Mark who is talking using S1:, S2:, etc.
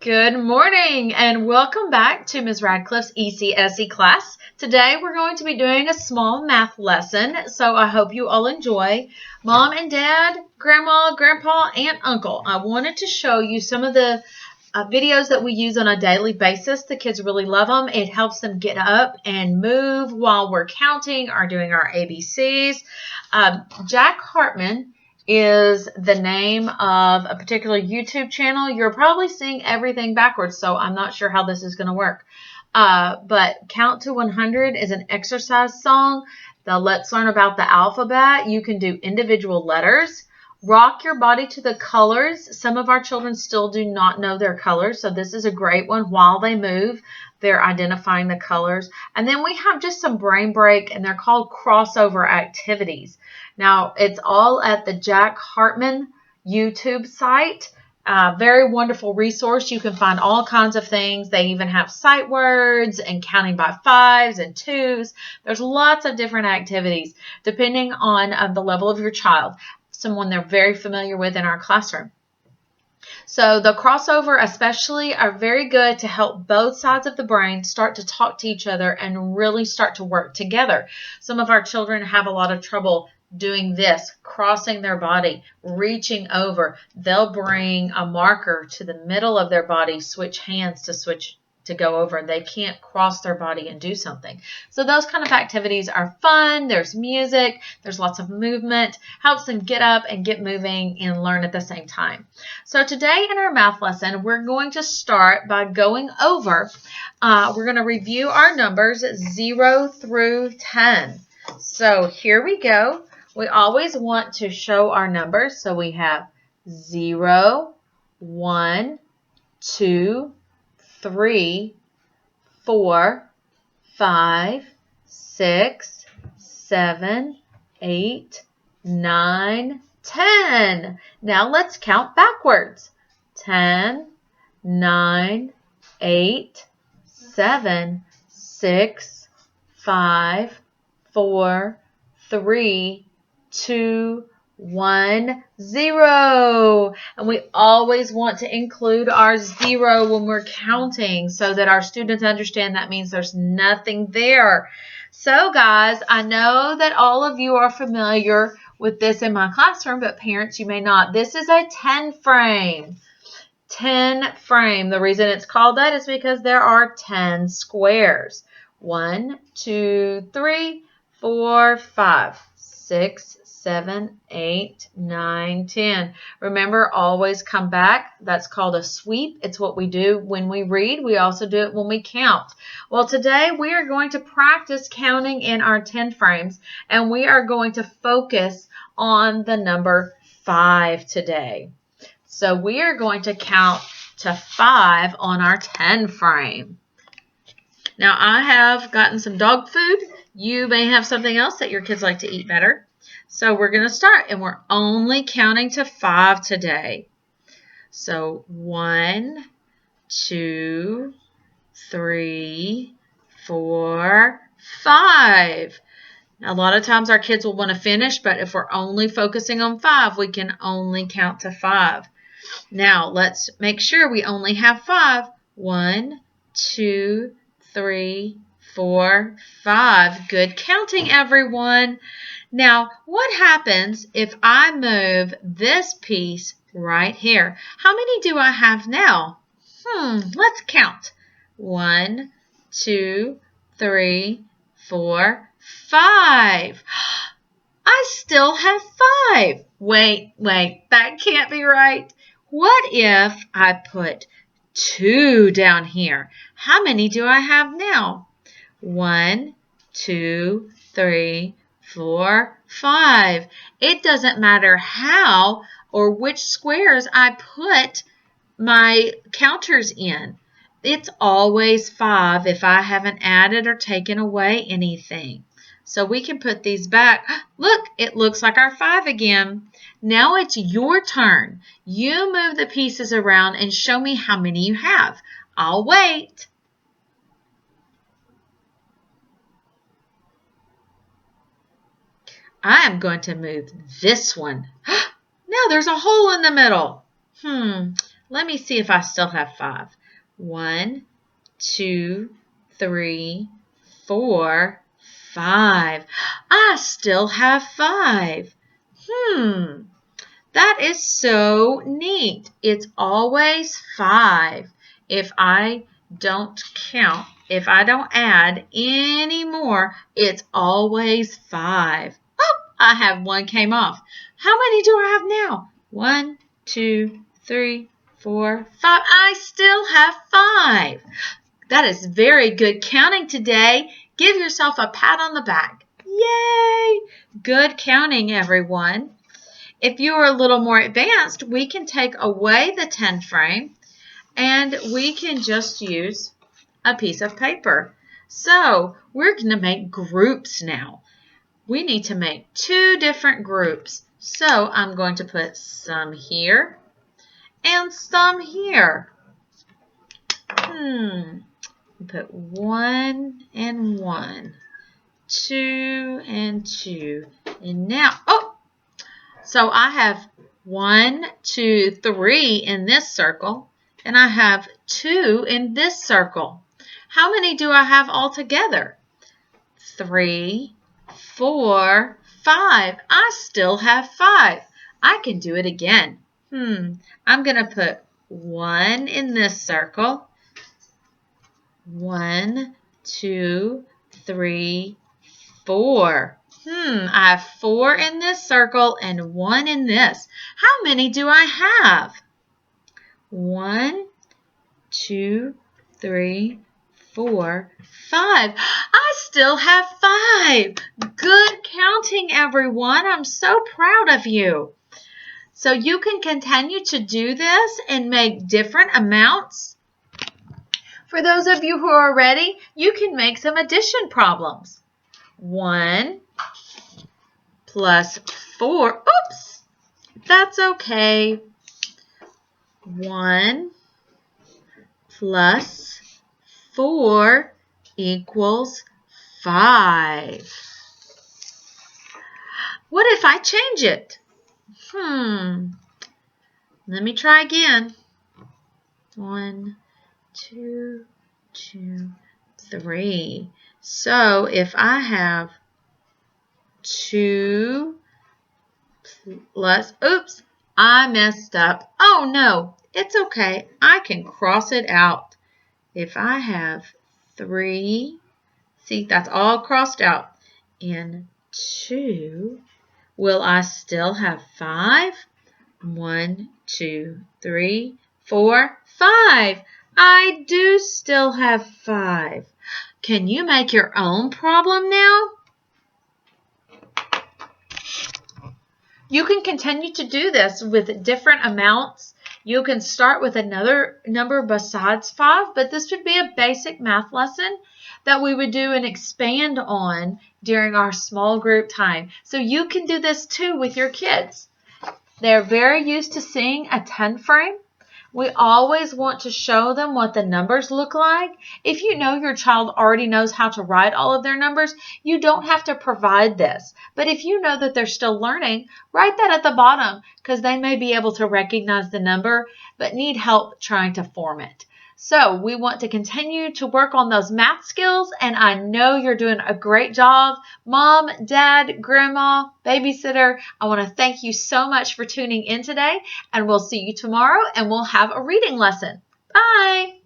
S1: Good morning and welcome back to Ms. Radcliffe's ECSE class. Today we're going to be doing a small math lesson, so I hope you all enjoy. Mom and Dad, Grandma, Grandpa, Aunt, Uncle, I wanted to show you some of the videos that we use on a daily basis. The kids really love them. It helps them get up and move while we're counting or doing our ABCs. Jack Hartman is the name of a particular YouTube channel. You're probably seeing everything backwards, so I'm not sure how this is going to work. But Count to 100 is an exercise song. The Let's Learn About the Alphabet. You can do individual letters. Rock Your Body to the Colors. Some of our children still do not know their colors, so this is a great one. While they move, they're identifying the colors. And then we have just some brain break, and they're called crossover activities. Now, it's all at the Jack Hartman YouTube site. Very wonderful resource. You can find all kinds of things. They even have sight words and counting by fives and twos. There's lots of different activities depending on the level of your child. Someone they're very familiar with in our classroom. So the crossover especially are very good to help both sides of the brain start to talk to each other and really start to work together. Some of our children have a lot of trouble doing this, crossing their body, reaching over. They'll bring a marker to the middle of their body, switch hands to go over, and they can't cross their body and do something. So those kind of activities are fun. There's music, there's lots of movement, helps them get up and get moving and learn at the same time. So today in our math lesson, we're going to start by going over, we're going to review our numbers 0 through 10. So here we go. We always want to show our numbers. So we have 0, 1, 2, 3, 4, 5, 6, 7, 8, 9, 10. Now let's count backwards. 10, 9, 8, 7, 6, 5, 4, 3, 2, 1, 0. And we always want to include our 0 when we're counting so that our students understand that means there's nothing there. So guys, I know that all of you are familiar with this in my classroom, but parents, you may not. This is a 10 frame. 10 frame. The reason it's called that is because there are 10 squares. 1, 2, 3, 4, 5, 6, 7, 8, 9, 10. Remember, always come back. That's called a sweep. It's what we do when we read. We also do it when we count. Well, today we are going to practice counting in our 10 frames, and we are going to focus on the number 5 today. So we are going to count to 5 on our 10 frame. Now, I have gotten some dog food. You may have something else that your kids like to eat better. So we're going to start, and we're only counting to 5 today. So 1, 2, 3, 4, 5. Now, a lot of times our kids will want to finish, but if we're only focusing on 5, we can only count to 5. Now, let's make sure we only have 5. 1, 2, 3, 4, 5. Good counting, everyone. Now, what happens if I move this piece right here? How many do I have now? Let's count. 1, 2, 3, 4, 5. I still have 5. Wait, that can't be right. What if I put 2 down here? How many do I have now? 1, 2, 3, 4, 5. It doesn't matter how or which squares I put my counters in. It's always 5 if I haven't added or taken away anything. So we can put these back. Look, it looks like our 5 again. Now it's your turn. You move the pieces around and show me how many you have. I'll wait. I am going to move this one. Now there's a hole in the middle. Let me see if I still have 5. 1, 2, 3, 4, 5. I still have 5. That is so neat. It's always 5. If I don't count, if I don't add any more, it's always 5. Oh, I have 1 came off. How many do I have now? 1, 2, 3, 4, 5. I still have 5. That is very good counting today. Give yourself a pat on the back. Yay! Good counting, everyone. If you are a little more advanced, we can take away the 10 frame and we can just use a piece of paper. So we're going to make groups now. We need to make 2 different groups. So I'm going to put some here and some here. Put 1 and 1, 2 and 2. And now, so I have 1, 2, 3 in this circle, and I have 2 in this circle. How many do I have altogether? 3, 4, 5. I still have 5. I can do it again. I'm going to put 1 in this circle. 1, 2, 3, 4. I have 4 in this circle and 1 in this. How many do I have? 1, 2, 3, 4, 5. I still have 5. Good counting, everyone. I'm so proud of you. So you can continue to do this and make different amounts. For those of you who are ready, you can make some addition problems. 1 plus 4. Oops, that's okay. 1 plus 4 equals 5. What if I change it? Let me try again. 1, 2, 2, 3. So if I have 2 plus, oops, I messed up. Oh no, it's okay. I can cross it out. If I have 3, see, that's all crossed out, and 2, will I still have 5? 1, 2, 3, 4, 5. I do still have 5. Can you make your own problem now? You can continue to do this with different amounts. You can start with another number besides 5, but this would be a basic math lesson that we would do and expand on during our small group time. So you can do this too with your kids. They're very used to seeing a 10 frame. We always want to show them what the numbers look like. If you know your child already knows how to write all of their numbers, you don't have to provide this. But if you know that they're still learning, write that at the bottom because they may be able to recognize the number but need help trying to form it. So we want to continue to work on those math skills, and I know you're doing a great job. Mom, Dad, Grandma, babysitter, I want to thank you so much for tuning in today, and we'll see you tomorrow, and we'll have a reading lesson. Bye!